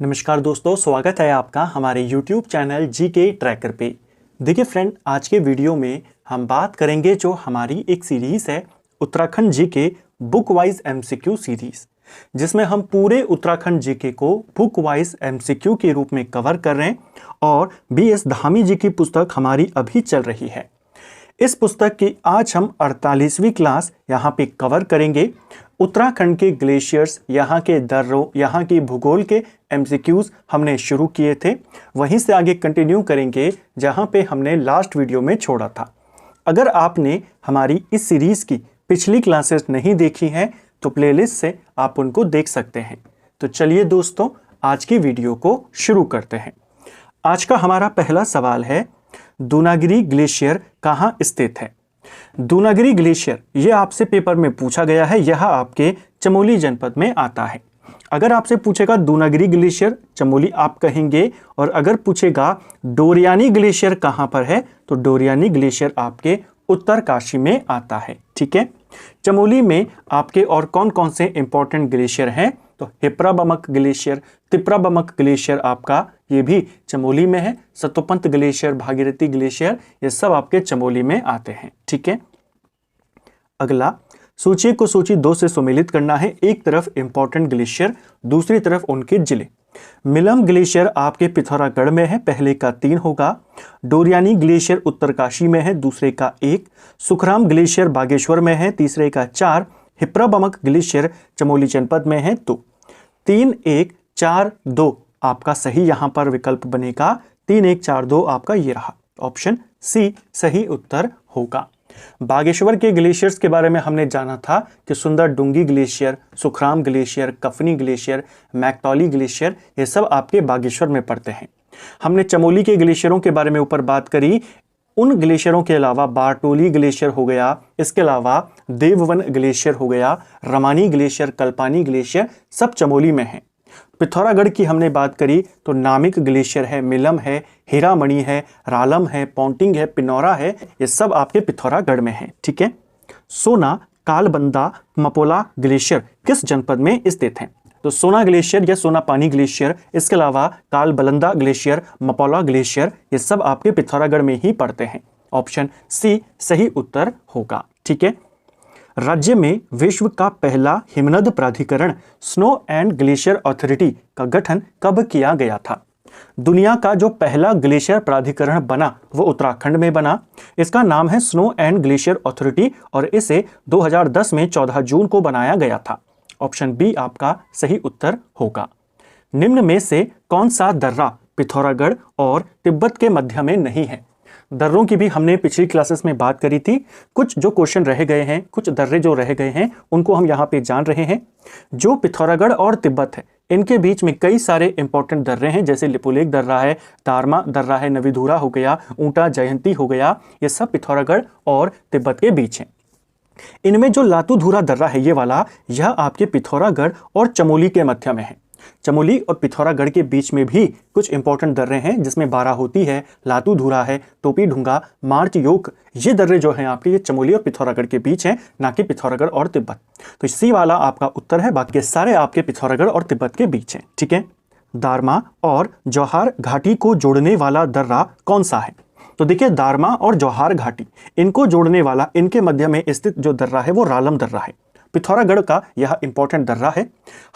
नमस्कार दोस्तों, स्वागत है आपका हमारे YouTube चैनल जीके ट्रैकर पे। देखिए फ्रेंड, आज के वीडियो में हम बात करेंगे जो हमारी एक सीरीज़ है Uttarakhand GK book wise MCQ series, जिसमें हम पूरे उत्तराखंड जीके को बुक वाइज एमसीक्यू के रूप में कवर कर रहे हैं और BS धामी जी की पुस्तक हमारी अभी चल रही है। इस पुस्तक की आज हम 48वीं क्लास यहाँ पे कवर करेंगे। उत्तराखंड के ग्लेशियर्स, यहाँ के दर्रों, यहाँ की भूगोल के एमसीक्यूज हमने शुरू किए थे, वहीं से आगे कंटिन्यू करेंगे जहाँ पे हमने लास्ट वीडियो में छोड़ा था। अगर आपने हमारी इस सीरीज़ की पिछली क्लासेस नहीं देखी हैं तो प्लेलिस्ट से आप उनको देख सकते हैं। तो चलिए दोस्तों, आज की वीडियो को शुरू करते हैं। आज का हमारा पहला सवाल है, दूनागिरी ग्लेशियर कहाँ स्थित है? दूनागिरी ग्लेशियर ये आपसे पेपर में पूछा गया है। यह आपके चमोली जनपद में आता है। अगर आपसे पूछेगा दूनागिरी ग्लेशियर चमोली आप कहेंगे, और अगर पूछेगा डोरियानी ग्लेशियर कहाँ पर है तो डोरियानी ग्लेशियर आपके उत्तरकाशी में आता है। ठीक है, चमोली में आपके और कौन कौन से इंपॉर्टेंट ग्लेशियर हैं तो हिप्राबमक ग्लेशियर, तिप्राबमक ग्लेशियर आपका ये भी चमोली में है। सतोपंत ग्लेशियर, भागीरथी ग्लेशियर, ये सब आपके चमोली में आते हैं। ठीक है, अगला सूची को सूची 2 से सुमेलित करना है। एक तरफ इंपॉर्टेंट ग्लेशियर, दूसरी तरफ उनके जिले। मिलम ग्लेशियर आपके पिथौरागढ़ में है, पहले का 3 होगा। डोरियानी ग्लेशियर उत्तरकाशी में है, दूसरे का 1। सुखराम ग्लेशियर बागेश्वर में है, तीसरे का 4। हिप्राबमक ग्लेशियर चमोली जनपद में है 2। 3, 1, 4, 2 आपका सही यहां पर विकल्प बनेगा। 3, 1, 4, 2 आपका ये रहा, ऑप्शन सी सही उत्तर होगा। बागेश्वर के ग्लेशियर्स के बारे में हमने जाना था कि Sunderdhunga glacier, Sukhram glacier, Kafni glacier, Maiktoli glacier, ये सब आपके बागेश्वर में पड़ते हैं। हमने चमोली के ग्लेशियरों के बारे में ऊपर बात करी। उन ग्लेशियरों के अलावा बारटोली ग्लेशियर हो गया, इसके अलावा देववन ग्लेशियर हो गया, रमानी ग्लेशियर, कल्पानी ग्लेशियर, सब चमोली में है। पिथौरागढ़ की हमने बात करी तो नामिक ग्लेशियर है, मिलम है, हीरामणि है, रालम है, पौंटिंग है, पिनौरा है, ये सब आपके पिथौरागढ़ में है। ठीक है, सोना, कालबंदा, मपोला ग्लेशियर किस जनपद में स्थित हैं? तो सोना ग्लेशियर या सोना पानी ग्लेशियर, इसके अलावा कालबलंदा ग्लेशियर, मपोला ग्लेशियर, ये सब आपके पिथौरागढ़ में ही पड़ते हैं। ऑप्शन सी सही उत्तर होगा। ठीक है, राज्य में विश्व का पहला हिमनद प्राधिकरण स्नो एंड ग्लेशियर अथॉरिटी का गठन कब किया गया था? दुनिया का जो पहला ग्लेशियर प्राधिकरण बना वो उत्तराखंड में बना। इसका नाम है स्नो एंड ग्लेशियर अथॉरिटी और इसे 2010 में 14 जून को बनाया गया था। ऑप्शन बी आपका सही उत्तर होगा। निम्न में से कौन सा दर्रा पिथौरागढ़ और तिब्बत के मध्य में नहीं है? दर्रों की भी हमने पिछली क्लासेस में बात करी थी। कुछ जो क्वेश्चन रह गए हैं, कुछ दर्रे जो रह गए हैं, उनको हम यहाँ पे जान रहे हैं। जो पिथौरागढ़ और तिब्बत है, इनके बीच में कई सारे इंपॉर्टेंट दर्रे हैं, जैसे लिपुलेख दर्रा है, तारमा दर्रा है, नवीधुरा हो गया, ऊंटा जयंती हो गया, ये सब पिथौरागढ़ और तिब्बत के बीच हैं। इनमें जो लातूधुरा दर्रा है ये वाला, यह आपके पिथौरागढ़ और चमोली के मध्य में है। चमोली और पिथौरागढ़ के बीच में भी कुछ इंपॉर्टेंट दर्रे हैं, जिसमें बाराहोती है, लातूधुरा है, टोपी ढूंगा, मार्च योक, ये दर्रे जो हैं आपके, ये चमोली और पिथौरागढ़ के बीच हैं, ना कि पिथौरागढ़ और तिब्बत। तो सी वाला आपका उत्तर है, बाकी सारे आपके पिथौरागढ़ और तिब्बत के बीच हैं। ठीक है, दारमा और जौहार घाटी को जोड़ने वाला दर्रा कौन सा है? तो देखिए, दारमा और जौहार घाटी, इनको जोड़ने वाला, इनके मध्य में स्थित जो दर्रा है वो रालम दर्रा है। पिथौरागढ़ का यह इंपॉर्टेंट दर्रा है।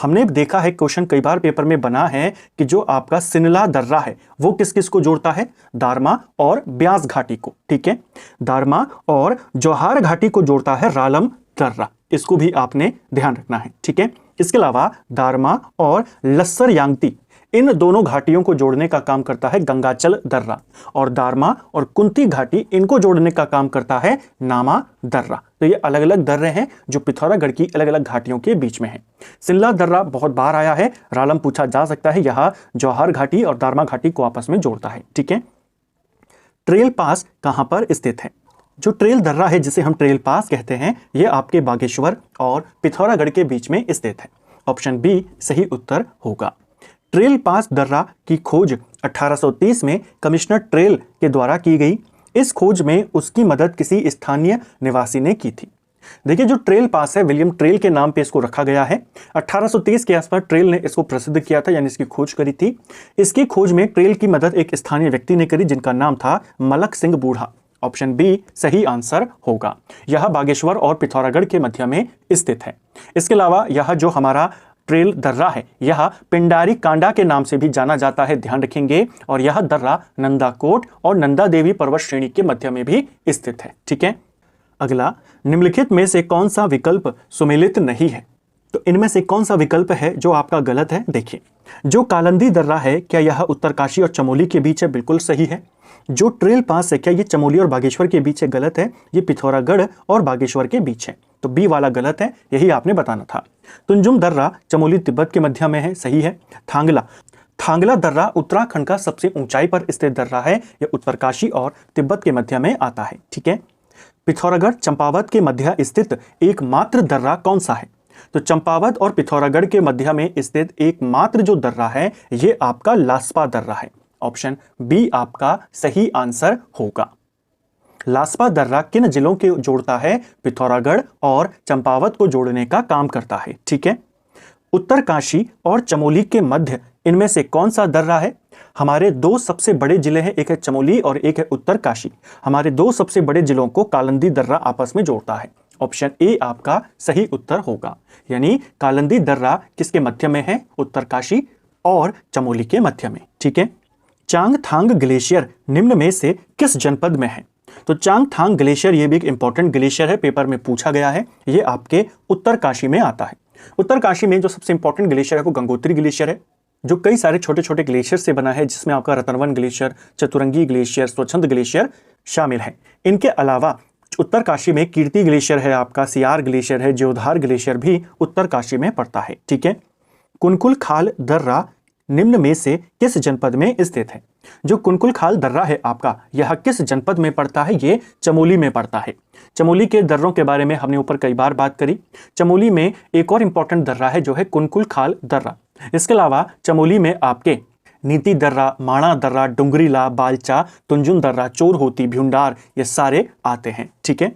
हमने देखा है, क्वेश्चन कई बार पेपर में बना है कि जो आपका सिनला दर्रा है वो किस किस को जोड़ता है? दारमा और ब्यास घाटी को। ठीक है, दारमा और जौहार घाटी को जोड़ता है रालम दर्रा, इसको भी आपने ध्यान रखना है। ठीक है, इसके अलावा दारमा और लस्सर यांगती, इन दोनों घाटियों को जोड़ने का काम करता है गंगाचल दर्रा, और दारमा और कुंती घाटी, इनको जोड़ने का काम करता है नामा दर्रा। तो ये अलग अलग दर्रे हैं जो पिथौरागढ़ की अलग अलग घाटियों के बीच में है। सिल्ला दर्रा बहुत बार आया है, रालम पूछा जा सकता है, यह जौहार घाटी और दारमा घाटी को आपस में जोड़ता है। ठीक है, ट्रेल पास कहां पर स्थित है? जो ट्रेल दर्रा है, जिसे हम ट्रेल पास कहते हैं, यह आपके बागेश्वर और पिथौरागढ़ के बीच में स्थित है। ऑप्शन बी सही उत्तर होगा। ट्रेल पास दर्रा की खोज 1830 में कमिश्नर ट्रेल के द्वारा की गई। इस खोज में उसकी मदद किसी स्थानीय निवासी ने की थी। देखिए जो ट्रेल पास है विलियम ट्रेल के नाम पे इसको रखा गया है। 1823 के आसपास ट्रेल ने इसको प्रसिद्ध किया था, यानी इसकी खोज करी थी। इसकी खोज में ट्रेल की मदद एक स्थानीय व्यक्ति ने करी जिनका नाम था मलक सिंह बूढ़ा। ऑप्शन बी सही आंसर होगा। यह बागेश्वर और पिथौरागढ़ के मध्य में स्थित है। इसके अलावा यह जो हमारा ट्रेल दर्रा है यह पिंडारी कांडा के नाम से भी जाना जाता है, ध्यान रखेंगे। और यह दर्रा नंदाकोट और नंदा देवी पर्वत श्रेणी के मध्य में भी स्थित है। ठीक है, अगला, निम्नलिखित में से कौन सा विकल्प सुमेलित नहीं है? तो इनमें से कौन सा विकल्प है जो आपका गलत है? देखिए, जो कालंदी दर्रा है क्या यह उत्तरकाशी और चमोली के बीच है? बिल्कुल सही है। जो ट्रेल पास है क्या ये चमोली और बागेश्वर के बीच है? गलत है, ये पिथौरागढ़ और बागेश्वर के बीच है। तो बी वाला गलत है, यही आपने बताना था। तुंजुम दर्रा चमोली तिब्बत के मध्य में है, सही है। थांगला दर्रा उत्तराखंड का सबसे ऊंचाई पर स्थित दर्रा है, यह उत्तरकाशी और तिब्बत के मध्य में आता है। ठीक है, पिथौरागढ़ चंपावत के मध्य स्थित एकमात्र दर्रा कौन सा है? तो चंपावत और पिथौरागढ़ के मध्य में स्थित एकमात्र जो दर्रा है ये आपका लास्पा दर्रा है। ऑप्शन बी आपका सही आंसर होगा। लास्पा दर्रा किन जिलों के जोड़ता है? पिथौरागढ़ और चंपावत को जोड़ने का काम करता है। ठीक है, उत्तरकाशी और चमोली के मध्य इनमें से कौन सा दर्रा है? हमारे दो सबसे बड़े जिले हैं, एक है चमोली और एक है उत्तरकाशी। हमारे दो सबसे बड़े जिलों को कालंदी दर्रा आपस में जोड़ता है। ऑप्शन ए आपका सही उत्तर होगा, यानी कालंदी दर्रा किसके मध्य में है? उत्तरकाशी और चमोली के मध्य में। ठीक है, चांगथांग ग्लेशियर निम्न में से किस जनपद में है? तो चांगथांग ग्लेशियर ये भी एक इंपॉर्टेंट ग्लेशियर है, पेपर में पूछा गया है। ये आपके उत्तरकाशी में आता है। उत्तरकाशी में जो सबसे इंपॉर्टेंट ग्लेशियर है वो गंगोत्री ग्लेशियर है, जो कई सारे छोटे छोटे ग्लेशियर से बना है, जिसमें आपका रतनवन ग्लेशियर, चतुरंगी ग्लेशियर, स्वच्छंद ग्लेशियर शामिल है। इनके अलावा उत्तरकाशी में कीर्ति ग्लेशियर है, आपका सियार ग्लेशियर है, ज्योधार ग्लेशियर भी उत्तरकाशी में पड़ता है। ठीक है, कुनकुल खाल दर्रा निम्न में से किस जनपद में स्थित है? जो कुनकुल खाल दर्रा है आपका, यह किस जनपद में पड़ता है? ये चमोली में पड़ता है। चमोली के दर्रों के बारे में हमने ऊपर कई बार बात करी। चमोली में एक और इंपॉर्टेंट दर्रा है जो है कुनकुल खाल दर्रा। इसके अलावा चमोली में आपके नीति दर्रा, माणा दर्रा, डुंगरीला, बालचा, तुंजुन दर्रा, चोरहोती, भ्युंडार, ये सारे आते हैं। ठीक है,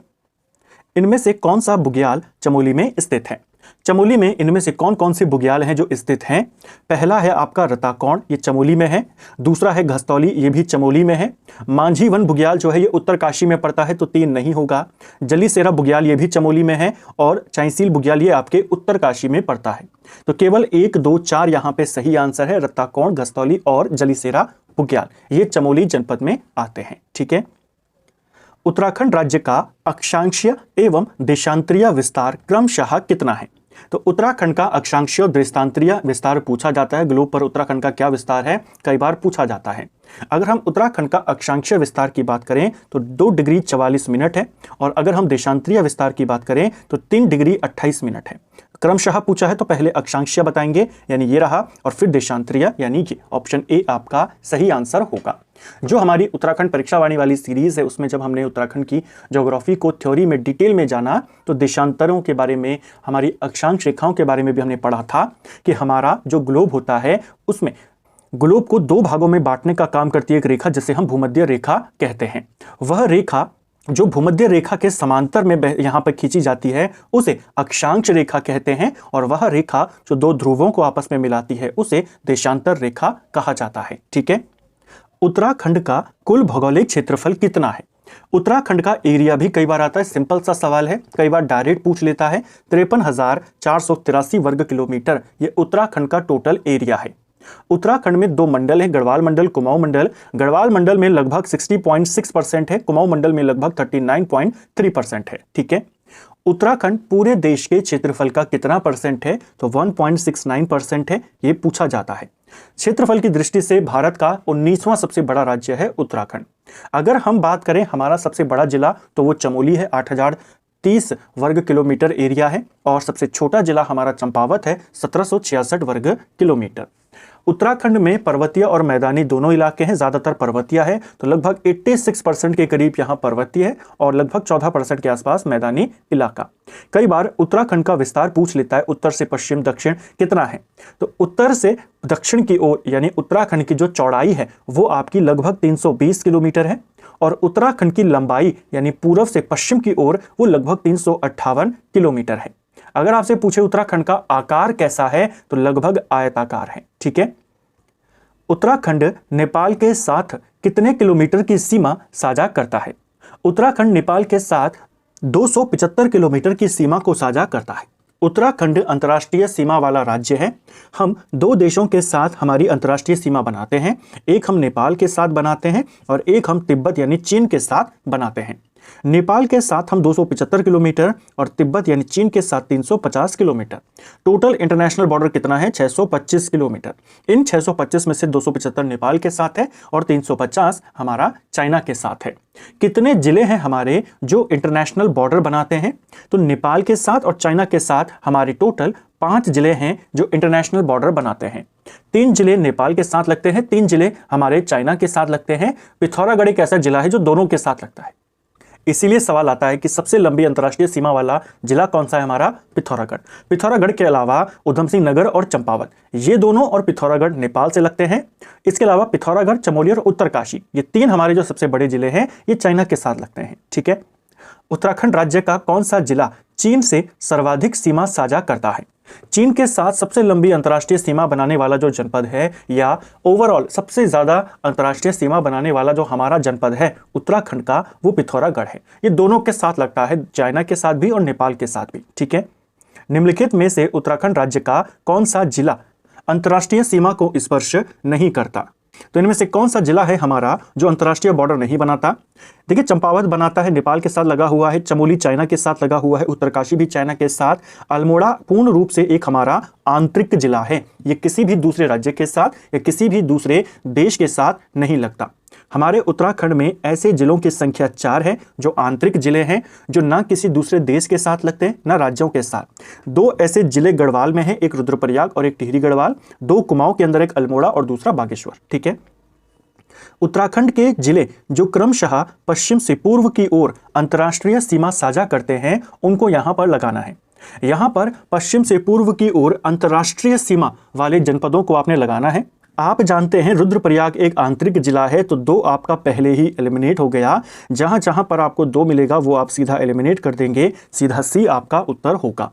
इनमें से कौन सा बुग्याल चमोली में स्थित है? चमोली में इनमें से कौन कौन से बुग्याल हैं जो स्थित हैं? पहला है आपका रताकौण, ये चमोली में है। दूसरा है घस्तौली, ये भी चमोली में है। मांझी वन बुग्याल जो है ये उत्तरकाशी में पड़ता है, तो 3 नहीं होगा। जलीसेरा बुग्याल ये भी चमोली में है, और चाईसील बुग्याल ये आपके उत्तरकाशी में पड़ता है। तो केवल 1, 2, 4 यहाँ पे सही आंसर है। रताकौण, घस्तौली और जलीसेरा बुग्याल ये चमोली जनपद में आते हैं। ठीक है, उत्तराखंड राज्य का अक्षांशीय एवं देशांतरीय विस्तार क्रमशः कितना है? तो उत्तराखंड का अक्षांशीय और देशांतरीय विस्तार पूछा जाता है। ग्लोब पर उत्तराखंड का क्या विस्तार है, कई बार पूछा जाता है। अगर हम उत्तराखंड का अक्षांशीय विस्तार की बात करें तो 2 डिग्री 44 मिनट है, और अगर हम देशांतरीय विस्तार की बात करें तो 3 डिग्री 28 मिनट है। क्रमशः पूछा है तो पहले अक्षांशीय बताएंगे, यानी ये रहा, और फिर देशांतरीय, यानी ये। ऑप्शन ए आपका सही आंसर होगा। जो हमारी उत्तराखंड परीक्षा वाणी वाली सीरीज है उसमें जब हमने उत्तराखंड की ज्योग्राफी को थ्योरी में डिटेल में जाना तो देशांतरों के बारे में, हमारी अक्षांश रेखाओं के बारे में भी हमने पढ़ा था कि हमारा जो ग्लोब होता है उसमें ग्लोब को 2 भागों में बांटने का काम करती है एक रेखा, जिसे हम भूमध्य रेखा कहते हैं। वह रेखा जो भूमध्य रेखा के समांतर में यहाँ पर खींची जाती है उसे अक्षांश रेखा कहते हैं, और वह रेखा जो 2 ध्रुवों को आपस में मिलाती है उसे देशांतर रेखा कहा जाता है। ठीक है, उत्तराखंड का कुल भौगोलिक क्षेत्रफल कितना है? उत्तराखंड का एरिया भी कई बार आता है, सिंपल सा सवाल है, कई बार डायरेक्ट पूछ लेता है। 53,483 वर्ग किलोमीटर ये उत्तराखंड का टोटल एरिया है। उत्तराखंड में 2 मंडल हैं, गढ़वाल मंडल, कुमाऊं मंडल। गढ़वाल मंडल में लगभग 60.6% है, कुमाऊं मंडल में लगभग 39.3% है। ठीक है, उत्तराखंड पूरे देश के क्षेत्रफल का कितना परसेंट है? तो 1.69% है, ये पूछा जाता है। क्षेत्रफल की दृष्टि से भारत का 19वां सबसे बड़ा राज्य है उत्तराखंड। अगर हम बात करें हमारा सबसे बड़ा जिला तो वो चमोली है, 8030 वर्ग किलोमीटर एरिया है, और सबसे छोटा जिला हमारा चंपावत है, 1766 वर्ग किलोमीटर। उत्तराखंड में पर्वतीय और मैदानी दोनों इलाके हैं, ज्यादातर पर्वतीय है, तो लगभग 86% के करीब यहाँ पर्वतीय है और लगभग 14% के आसपास मैदानी इलाका। कई बार उत्तराखंड का विस्तार पूछ लेता है, उत्तर से पश्चिम दक्षिण कितना है? तो उत्तर से दक्षिण की ओर यानी उत्तराखंड की जो चौड़ाई है वो आपकी लगभग 320 किलोमीटर है, और उत्तराखंड की लंबाई यानी पूर्व से पश्चिम की ओर वो लगभग 358 किलोमीटर है। अगर आपसे पूछे उत्तराखंड का आकार कैसा है तो लगभग आयताकार है। ठीक है। उत्तराखंड नेपाल के साथ कितने किलोमीटर की सीमा साझा करता है? उत्तराखंड नेपाल के साथ 275 किलोमीटर की सीमा को साझा करता है। उत्तराखंड अंतर्राष्ट्रीय सीमा वाला राज्य है। हम दो देशों के साथ हमारी अंतर्राष्ट्रीय सीमा बनाते हैं, एक हम नेपाल के साथ बनाते हैं और एक हम तिब्बत यानी चीन के साथ बनाते हैं। नेपाल के साथ हम 275 किलोमीटर और तिब्बत यानी चीन के साथ 350 किलोमीटर। टोटल इंटरनेशनल बॉर्डर कितना है? 625 किलोमीटर। इन 625 में से 275 नेपाल के साथ है और 350 हमारा चाइना के साथ है। कितने जिले हैं हमारे जो इंटरनेशनल बॉर्डर बनाते हैं? तो नेपाल के साथ और चाइना के साथ हमारे टोटल 5 जिले हैं जो इंटरनेशनल बॉर्डर बनाते हैं। 3 जिले नेपाल के साथ लगते हैं, 3 जिले हमारे चाइना के साथ लगते हैं। पिथौरागढ़ एक ऐसा जिला है जो दोनों के साथ लगता है। इसीलिए सवाल आता है कि सबसे लंबी अंतर्राष्ट्रीय सीमा वाला जिला कौन सा है? हमारा पिथौरागढ़। पिथौरागढ़ के अलावा उधम सिंह नगर और चंपावत, ये दोनों और पिथौरागढ़ नेपाल से लगते हैं। इसके अलावा पिथौरागढ़, चमोली और उत्तरकाशी, ये 3 हमारे जो सबसे बड़े जिले हैं ये चाइना के साथ लगते हैं। ठीक है। उत्तराखंड राज्य का कौन सा जिला चीन से सर्वाधिक सीमा साझा करता है? चीन के साथ सबसे लंबी अंतर्राष्ट्रीय सीमा बनाने वाला जो जनपद है या ओवरऑल सबसे ज्यादा अंतर्राष्ट्रीय सीमा बनाने वाला जो हमारा जनपद है उत्तराखंड का, वो पिथौरागढ़ है। ये दोनों के साथ लगता है, चाइना के साथ भी और नेपाल के साथ भी। ठीक है। निम्नलिखित में से उत्तराखंड राज्य का कौन सा जिला अंतर्राष्ट्रीय सीमा को स्पर्श नहीं करता? तो इनमें से कौन सा जिला है हमारा जो अंतर्राष्ट्रीय बॉर्डर नहीं बनाता? देखिए, चंपावत बनाता है, नेपाल के साथ लगा हुआ है। चमोली चाइना के साथ लगा हुआ है। उत्तरकाशी भी चाइना के साथ। अल्मोड़ा पूर्ण रूप से एक हमारा आंतरिक जिला है, ये किसी भी दूसरे राज्य के साथ या किसी भी दूसरे देश के साथ नहीं लगता। हमारे उत्तराखंड में ऐसे जिलों की संख्या 4 है जो आंतरिक जिले हैं, जो ना किसी दूसरे देश के साथ लगते हैं ना राज्यों के साथ। 2 ऐसे जिले गढ़वाल में हैं, एक रुद्रप्रयाग और एक टिहरी गढ़वाल। 2 कुमाऊं के अंदर, एक अल्मोड़ा और दूसरा बागेश्वर। ठीक है। उत्तराखंड के जिले जो क्रमशः पश्चिम से पूर्व की ओर अंतर्राष्ट्रीय सीमा साझा करते हैं उनको यहां पर लगाना है। यहां पर पश्चिम से पूर्व की ओर अंतर्राष्ट्रीय सीमा वाले जनपदों को आपने लगाना है। आप जानते हैं रुद्रप्रयाग एक आंतरिक जिला है, तो 2 आपका पहले ही एलिमिनेट हो गया। जहां जहां पर आपको 2 मिलेगा वो आप सीधा एलिमिनेट कर देंगे, सीधा सी आपका उत्तर होगा।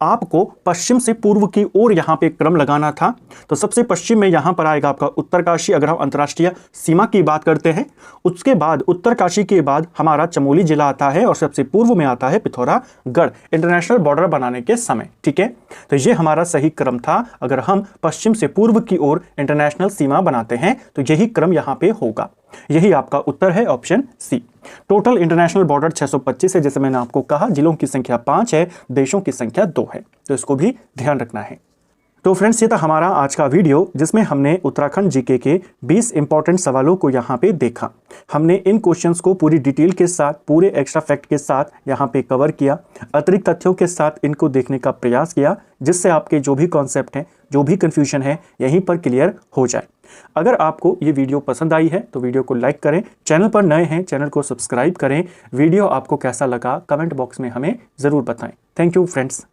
आपको पश्चिम से पूर्व की ओर यहां पे क्रम लगाना था, तो सबसे पश्चिम में यहां पर आएगा आपका उत्तरकाशी। अगर हम अंतर्राष्ट्रीय सीमा की बात करते हैं, उसके बाद उत्तरकाशी के बाद हमारा चमोली जिला आता है और सबसे पूर्व में आता है पिथौरागढ़ इंटरनेशनल बॉर्डर बनाने के समय। ठीक है। तो ये हमारा सही क्रम था। अगर हम पश्चिम से पूर्व की ओर इंटरनेशनल सीमा बनाते हैं तो यही क्रम यहां पे होगा। यही आपका उत्तर है, option C. Total international border 625 है, जैसे मैंने आपको कहा। जिलों की संख्या 5 है, देशों की संख्या 2 है, तो इसको भी ध्यान रखना है। तो फ्रेंड्स, ये था हमारा आज का वीडियो जिसमें हमने उत्तराखंड जीके के 20 इंपॉर्टेंट सवालों को यहाँ पे देखा। हमने इन क्वेश्चंस को पूरी डिटेल के साथ, पूरे एक्स्ट्रा फैक्ट के साथ यहाँ पे कवर किया, अतिरिक्त तथ्यों के साथ इनको देखने का प्रयास किया, जिससे आपके जो भी कॉन्सेप्ट हैं, जो भी कंफ्यूजन है, यहीं पर क्लियर हो जाए। अगर आपको ये वीडियो पसंद आई है तो वीडियो को लाइक करें, चैनल पर नए हैं चैनल को सब्सक्राइब करें। वीडियो आपको कैसा लगा कमेंट बॉक्स में हमें ज़रूर बताएं। Thank you friends.